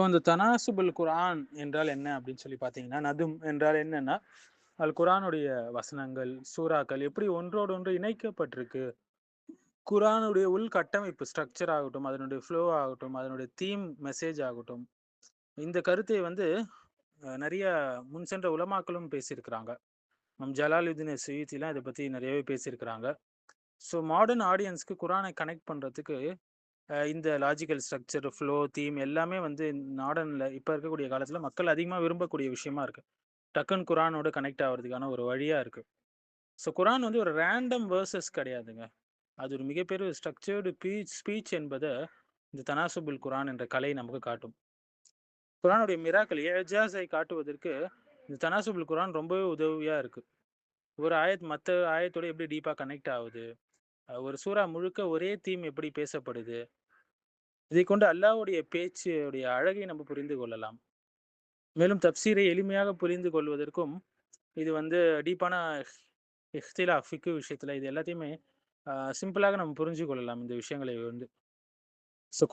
அந்த தனாசுபுல் குரான் என்றால் என்ன அப்படின்னு சொல்லி பார்த்தீங்கன்னா, நதும் என்றால் என்னன்னா, அது குரானுடைய வசனங்கள், சூறாக்கள் எப்படி ஒன்றோடு ஒன்று இணைக்கப்பட்டிருக்கு. குரானுடைய உள்கட்டமைப்பு ஸ்ட்ரக்சர் ஆகட்டும், அதனுடைய ஃப்ளோ ஆகட்டும், அதனுடைய தீம் மெசேஜ் ஆகட்டும். இந்த கருத்தை வந்து நெறைய முன் சென்ற உலமாக்களும் பேசியிருக்கிறாங்க. ஜலாலுதீன் சுயூத்திலாம் இத பத்தி நெறையவே பேசியிருக்கிறாங்க. மாடர்ன் ஆடியன்ஸ்க்கு குரானை கனெக்ட் பண்றதுக்கு இந்த லாஜிக்கல் ஸ்ட்ரக்சர், ஃப்ளோ, தீம் எல்லாமே வந்து மாடர்ன்ல இப்ப இருக்கக்கூடிய காலத்துல மக்கள் அதிகமா விரும்பக்கூடிய விஷயமா இருக்கு. டக்குன்னு குரானோட கனெக்ட் ஆகுறதுக்கான ஒரு வழியா இருக்கு. குரான் வந்து ஒரு ரேண்டம் வேர்சஸ் கிடையாதுங்க. அது ஒரு மிகப்பெரிய ஸ்ட்ரக்சர்டு ஸ்பீச் என்பத இந்த தனாசுபுல் குரான் என்ற கலை நமக்கு காட்டும். குரானுடைய மிராக்கள் ஏஜாஸை காட்டுவதற்கு இந்த தனாசுபுல் குரான் ரொம்பவே உதவியா இருக்கு. ஒரு ஆயத் மற்ற ஆயத்தோட எப்படி டீப்பா கனெக்ட் ஆகுது, ஒரு சூறா முழுக்க ஒரே தீம் எப்படி பேசப்படுது, இதை கொண்டு அல்லாஹ்வுடைய பேச்சுடைய அழகை நம்ம புரிந்து கொள்ளலாம். மேலும் தப்சீரை எளிமையாக புரிந்து கொள்வதற்கும் இது வந்து டீப்பான இஃப்திலாஃப் ஃபிக்கு விஷயத்துல இது எல்லாத்தையுமே சிம்பிளாக நம்ம புரிஞ்சு கொள்ளலாம் இந்த விஷயங்களை வந்து.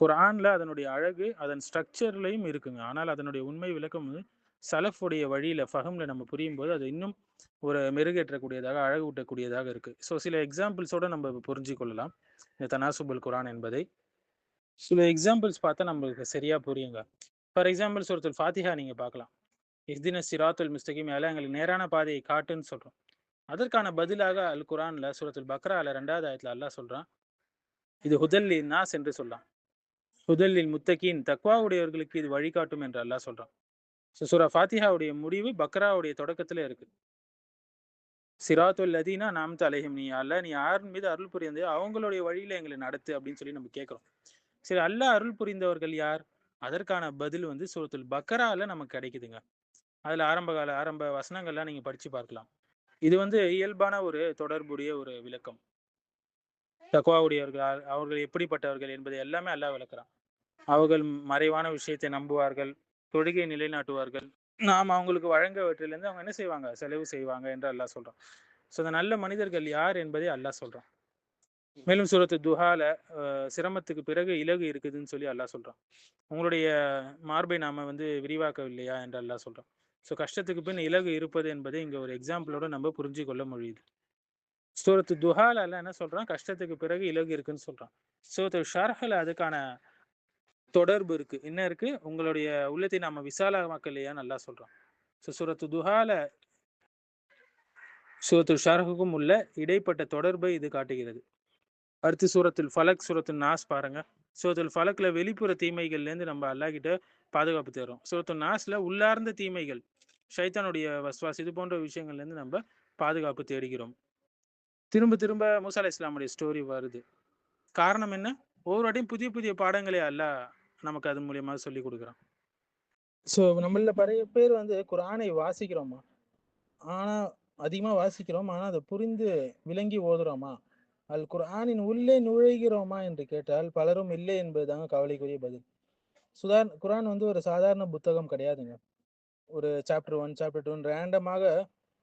குர்ஆன்ல அதனுடைய அழகு அதன் ஸ்ட்ரக்சர்லையும் இருக்குங்க. ஆனால் அதனுடைய உண்மை விளக்கம் வந்து சலஃபுடைய வழியில ஃபஹம்ல நம்ம புரியும்போது அது இன்னும் ஒரு மெருகேற்றக்கூடியதாக, அழகு ஊட்டக்கூடியதாக இருக்கு. சில எக்ஸாம்பிள்ஸோட நம்ம புரிஞ்சு கொள்ளலாம் இந்த தனாசுபுல் குர்ஆன் என்பதை. சில எக்ஸாம்பிள்ஸ் பார்த்தா நம்மளுக்கு சரியா புரியுங்க. ஃபார் எக்ஸாம்பிள் சூரத்துல் ஃபாத்திஹா நீங்க பார்க்கலாம். இஹ்தின சிராத்துல் முஸ்தகீம், அல்ல எங்களுக்கு நேரான பாதையை காட்டுன்னு சொல்றோம். அதற்கான பதிலாக அல் குர்ஆன்ல சூரத்துல் பக்ரால 2வது ஆயத்துல அல்லாஹ் சொல்றான், இது ஹுதல் நாஸ் என்று சொல்லலாம். ஹுதல்லில் முத்தகீன், தக்வா உடையவர்களுக்கு இது வழிகாட்டும் என்று அல்லாஹ் சொல்றான். சூரா ஃபாத்திஹாவுடைய முடிவு பக்ராவுடைய தொடக்கத்துல இருக்கு. சிராத்துல் லதீனா நாம்த அலைஹிம், நீ அல்ல நீ யாரின் மீது அருள் புரிந்து அவங்களுடைய வழியில எங்களை நடத்து அப்படின்னு சொல்லி நம்ம கேட்கிறோம். சரி, அல்லாஹ் அருள் புரிந்தவர்கள் யார்? அதற்கான பதில் வந்து சூரத்துல் பக்ரால நமக்கு கிடைக்குதுங்க. அதுல ஆரம்ப வசனங்கள்லாம் நீங்க படிச்சு பார்க்கலாம். இது வந்து இயல்பான ஒரு தொடர்புடைய ஒரு விளக்கம். தக்வாவுடையவர்கள் அவர்கள் எப்படிப்பட்டவர்கள் என்பதை எல்லாமே அல்லாஹ் விளக்குறான். அவர்கள் மறைவான விஷயத்தை நம்புவார்கள், தொழுகை நிலைநாட்டுவார்கள், நாம் அவங்களுக்கு வழங்கவற்றிலிருந்து அவங்க என்ன செய்வாங்க, செலவு செய்வாங்க என்று அல்லாஹ் சொல்றான். இந்த நல்ல மனிதர்கள் யார் என்பதை அல்லாஹ் சொல்றான். மேலும் சூரத்து துஹால சிரமத்துக்கு பிறகு இலகு இருக்குதுன்னு சொல்லி அல்லாஹ் சொல்றான். உங்களுடைய மார்பை நாம வந்து விரிவாக்கவில்லையா என்று அல்லாஹ் சொல்றான். கஷ்டத்துக்கு பின் இலகு இருப்பது என்பதை இங்க ஒரு எக்ஸாம்பிளோட நம்ம புரிஞ்சு கொள்ள முடியுது. சூரத்து துஹால என்ன சொல்றான், கஷ்டத்துக்கு பிறகு இலகு இருக்குன்னு சொல்றான். சூரத்து ஷர்ஹ்ல அதுக்கான தொடர்பு இருக்கு. என்ன இருக்கு, உங்களுடைய உள்ளத்தை நாம விசாலமாக்கலையான்னு அல்லாஹ் சொல்றான். சூரத்து துஹால சூரத்து ஷர்ஹுக்கும் உள்ள இடைப்பட்ட தொடர்பை இது காட்டுகிறது. அடுத்து சூரத்துல் ஃபலக், சூரத்துல் நாஸ் பாருங்க. சூரத்துல் ஃபலக்ல வெளிப்புற தீமைகள்லேருந்து நம்ம அல்லாஹ் கிட்ட பாதுகாப்பு தேடுறோம். சூரத்துல் நாஸ்ல உள்ளார்ந்த தீமைகள், ஷைத்தானுடைய வஸ்வாஸ், இது போன்ற விஷயங்கள்லேருந்து நம்ம பாதுகாப்பு தேடுகிறோம். திரும்ப திரும்ப மூசா அலைஹிஸ்ஸலாமுடைய ஸ்டோரி வருது. காரணம் என்ன? ஒவ்வொரு வாட்டியும் புதிய புதிய பாடங்களை அல்லாஹ் நமக்கு அதன் மூலியமா சொல்லி கொடுக்குறான். நம்மள நிறைய பேர் வந்து குர்ஆனை வாசிக்கிறோமா, ஆனா அதிகமா வாசிக்கிறோம், ஆனா அதை புரிந்து விளங்கி ஓதுறோமா, அல் குர்ஆனின் உள்ளே நுழைகிறோமா என்று கேட்டால் பலரும் இல்லை என்பதுதாங்க கவலைக்குரிய பதில். குர்ஆன் வந்து ஒரு சாதாரண புத்தகம் கிடையாதுங்க. ஒரு சாப்டர் 1 சாப்டர் 2 ரேண்டமாக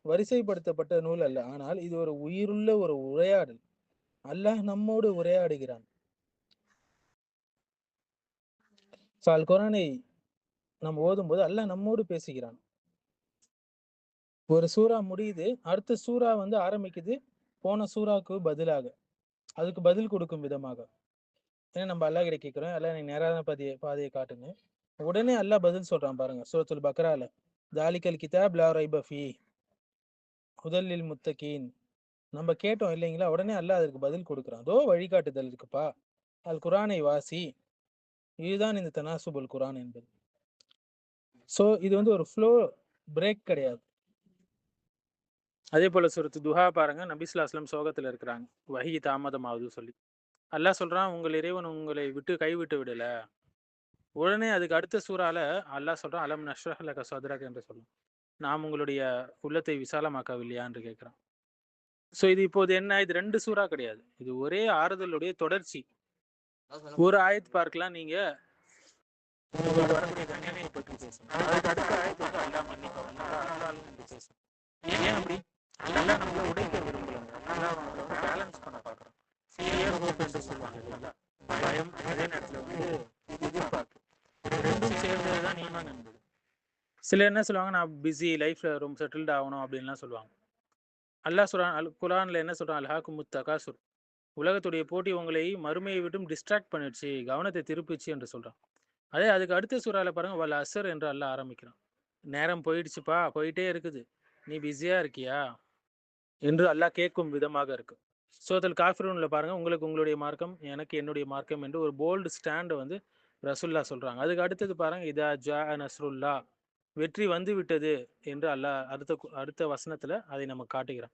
வரிசைப்படுத்தப்பட்ட நூல் அல்ல. ஆனால் இது ஒரு உயிருள்ள ஒரு உரையாடல். அல்லாஹ் நம்மோடு உரையாடுகிறான். அல் குர்ஆனை நம்ம ஓதும்போது அல்லாஹ் நம்மோடு பேசுகிறான். ஒரு சூறா முடியுது, அடுத்த சூறா வந்து ஆரம்பிக்குது போன சூறாவுக்கு பதிலாக, அதுக்கு பதில் கொடுக்கும் விதமாக. ஏன்னா நம்ம அல்லாஹ் கிட்ட கேட்கிறோம், அல்லாஹ் நீ நேரான பாதையை காட்டுங்க. உடனே அல்லாஹ் பதில் சொல்றான் பாருங்க. சூரத்துல் பக்ரால தாலிகல் கிதாப் லா ரைப ஃபீஹ் ஹுதல் லில் முத்தகீன். நம்ம கேட்டோம் இல்லைங்களா, உடனே அல்லாஹ் அதற்கு பதில் கொடுக்குறான். அதோ வழிகாட்டுதல் இருக்குப்பா, அல் குர்ஆனை வாசி. இதுதான் இந்த தனாசுபுல் குர்ஆன் என்பது. இது வந்து ஒரு ஃப்ளோ பிரேக் கிடையாது. அதே போல சூரத்து துஹா பாருங்க, நபி ஸல்லல்லாஹு அலைஹி வஸல்லம் சோகத்துல இருக்கிறாங்க, வஹி தாமதமாகுது சொல்லி. அல்லாஹ் சொல்றான், உங்கள் இறைவன் உங்களை விட்டு கைவிட்டு விடல. உடனே அதுக்கு அடுத்த சூறால அல்லாஹ் சொல்றான், அலம் நஷ்ரஹ் லக சத்ரக என்று சொல்லும், நாம் உங்களுடைய உள்ளத்தை விசாலமாக்கவில்லையா என்று கேட்கிறான். இது இப்போது என்ன, இது 2 சூறா கிடையாது, இது ஒரே ஆறுதலுடைய தொடர்ச்சி. ஒரு ஆயத் பார்க்கலாம் நீங்க, உங்களுக்கு வரக்கூடிய தண்டனையை பற்றி பேசணும். அதுக்கு அடுத்த ஆயத்து வந்து அல்லாஹ் மன்னிக்கணும், பேசணும். ஏன் அப்படி? அல்லாஹ் நம்மள உடைக்க விரும்பலங்க. அல்லாஹ் நம்மள வந்து பேலன்ஸ் பண்ண பார்க்குறோம். ஃபியர் ஹோப் என்று சொல்லுவாங்க இல்லைங்களா, பயம், அதே நேரத்தில் வந்து எதிர்பார்ப்பு, ரெண்டும் சேர்ந்து பிராணியமாக என்பது. சிலர் என்ன சொல்லுவாங்க, நான் பிஸி லைஃப்ல ரொம்ப செட்டில்ட் ஆகணும் அப்படின்லாம் சொல்லுவாங்க. அல்லாஹ் சொல்றான், குர்ஆன்ல என்ன சொல்றான், அல்ஹாக்குமுத் தகாசுர், உலகத்துடைய போட்டி உங்களை மறுமையை விட்டும் டிஸ்ட்ராக்ட் பண்ணிடுச்சு, கவனத்தை திருப்பிச்சு என்று சொல்றான். அதே அதுக்கு அடுத்த சூறால பாருங்க, வல் அஸ்ர் என்று அல்லாஹ் ஆரம்பிக்கிறான். நேரம் போயிடுச்சுப்பா, போயிட்டே இருக்குது, நீ பிஸியா இருக்கியா என்று அல்லாஹ் கேட்கும் விதமாக இருக்கு. சூரத்துல் காஃபிரூன்ல பாருங்க, உங்களுக்கு உங்களுடைய மார்க்கம், எனக்கு என்னுடைய மார்க்கம் என்று ஒரு போல்டு ஸ்டாண்ட் வந்து ரசூல்லா சொல்றாங்க. அதுக்கு அடுத்தது பாருங்க, இதா ஜா நஸ்ருல்லா, வெற்றி வந்து விட்டது என்று அல்லாஹ் அடுத்த வசனத்துல அதை நம்ம காட்டுகிறான்.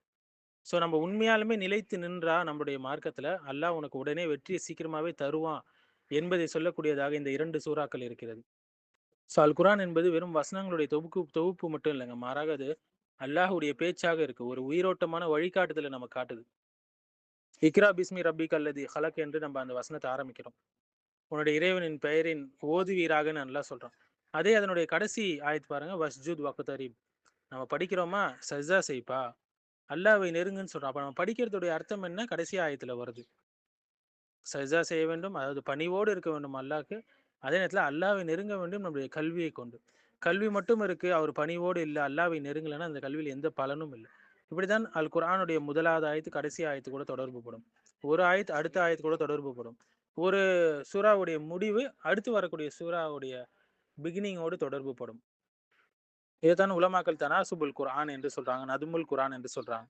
ஸோ நம்ம உண்மையாலுமே நிலைத்து நின்றா நம்முடைய மார்க்கத்துல அல்லாஹ் உனக்கு உடனே வெற்றியை சீக்கிரமாவே தருவான் என்பதை சொல்லக்கூடியதாக இந்த 2 சூறாக்கள் இருக்கிறது. ஸோ அல் குர்ஆன் என்பது வெறும் வசனங்களுடைய தொகுப்பு மட்டும் இல்லைங்க. மாறாக அது அல்லாஹ்வுடைய பேச்சாக இருக்கு. ஒரு உயிரோட்டமான வழிகாட்டுதலை நம்ம காட்டுது. இக்ரா பிஸ்மி ரப்பிக் அல்லதி ஹலக் என்று நம்ம அந்த வசனத்தை ஆரம்பிக்கிறோம். உன்னுடைய இறைவனின் பெயரின் ஓதுவீராக நல்லா சொல்றோம். அதே அதனுடைய கடைசி ஆயத்து பாருங்க, வஸ்ஜுத் வக்தரிப், நம்ம படிக்கிறோமா, சஜ்ஜா செய்ப்பா, அல்லாஹ்வை நெருங்குன்னு சொல்றோம். அப்ப நம்ம படிக்கிறதுடைய அர்த்தம் என்ன? கடைசி ஆயத்துல வருது. சஜ்ஜா செய்ய வேண்டும், அதாவது பணிவோடு இருக்க வேண்டும் அல்லாஹ்க்கு. அதே நேரத்துல அல்லாஹ்வை நெருங்க வேண்டும் நம்முடைய கல்வியை கொண்டு. கல்வி மட்டும் இருக்கு, அவர் பணிவோடு இல்ல, அல்லாஹ்வை நெருங்கலைன்னா அந்த கல்வியில் எந்த பலனும் இல்லை. இப்படிதான் அல் குர்ஆனுடைய முதலாவது ஆயத்து கடைசி ஆயத்து கூட தொடர்பு படும். ஒரு ஆயத்து அடுத்த ஆயத்து கூட தொடர்பு படும். ஒரு சூறாவுடைய முடிவு அடுத்து வரக்கூடிய சூறாவுடைய பிகினிங்கோடு தொடர்பு படும். இதைத்தான் உலமாக்கள் தனாசுபுல் குர்ஆன் என்று சொல்றாங்க, நதுமுல் குர்ஆன் என்று சொல்றாங்க.